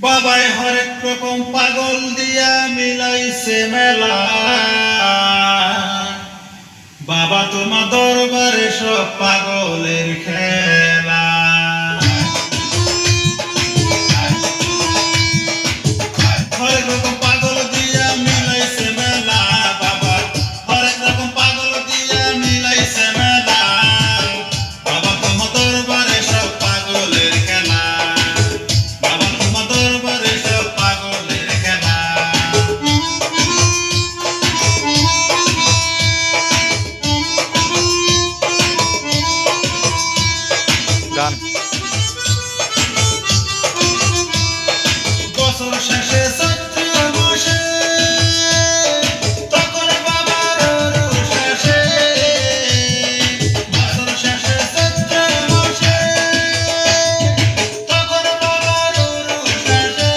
বাবাই হরেক রকম পাগল দিয়া মিলাইছে মেলা। বাবা তোমার দরবারে সব পাগলের খেলা। হরেক রকম পাগল দিয়া মিলাইছে মেলা। বাবা হরেক রকম পাগল দিয়া মিলাইছে মেলা। বাবা তোমার দরবারে সব পাগলের খেলা। বাবা তোমার দরবারে সব পাগলের খেলা। গান বছর শেষে চৈত্র মাসে তখন বাবার রোষ আসে। বছর শেষে চৈত্র মাসে তখন বাবার রোষ আসে।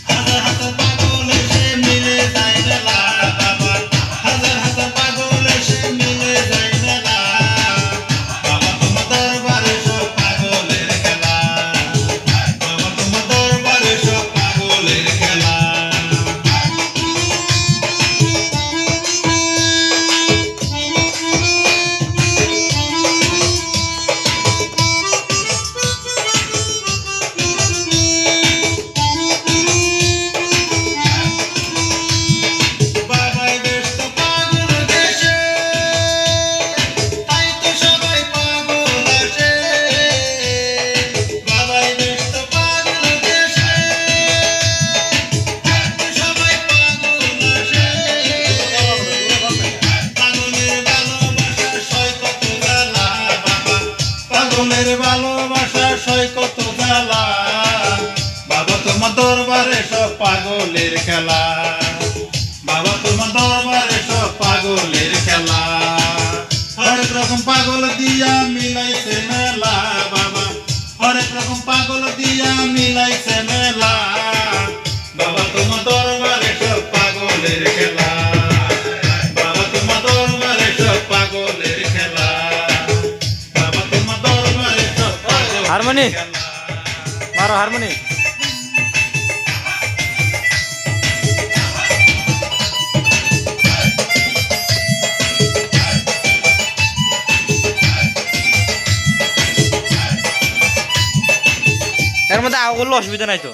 হাজার হাজার পাগল এসে মিলে যায় মেলা। বাবা হাজার হাজার পাগল এসে মিলে যায় মেলা। বাবা তোমার দরবারে সব পাগলের খেলা। বাবা তোমার দরবারে সব পাগলের খেলা। বাবাই ব্যস্ত পাগল দেশে, তাই তো সবাই পাগল আসে। বাবাই ব্যস্ত পাগল দেশে, তাই তো সবাই পাগল আসে। পাগলের ভালোবাসা সয় কত জ্বালা। বাবা পাগলের ভালোবাসা সয় কত জ্বালা। বাবা তোমার দরবারে সব পাগলের খেলা। বাবা তোমার দরবারে সব পাগলের খেলা। হরেক রকম পাগল দিয়া মিলাইছে মেলা। বাবা হরেক রকম পাগল দিয়া মিলাইছে মেলা। বাবা তোমার দরবারে সব পাগলের খেলা। বাবা তোমার দরবারে সব পাগলের খেলা। বাবা তোমার দরবারে সব পাগলের হারমোনি খেলা। মারো হারমোনি। এর মধ্যে আগ করলে অসুবিধা নাই তো।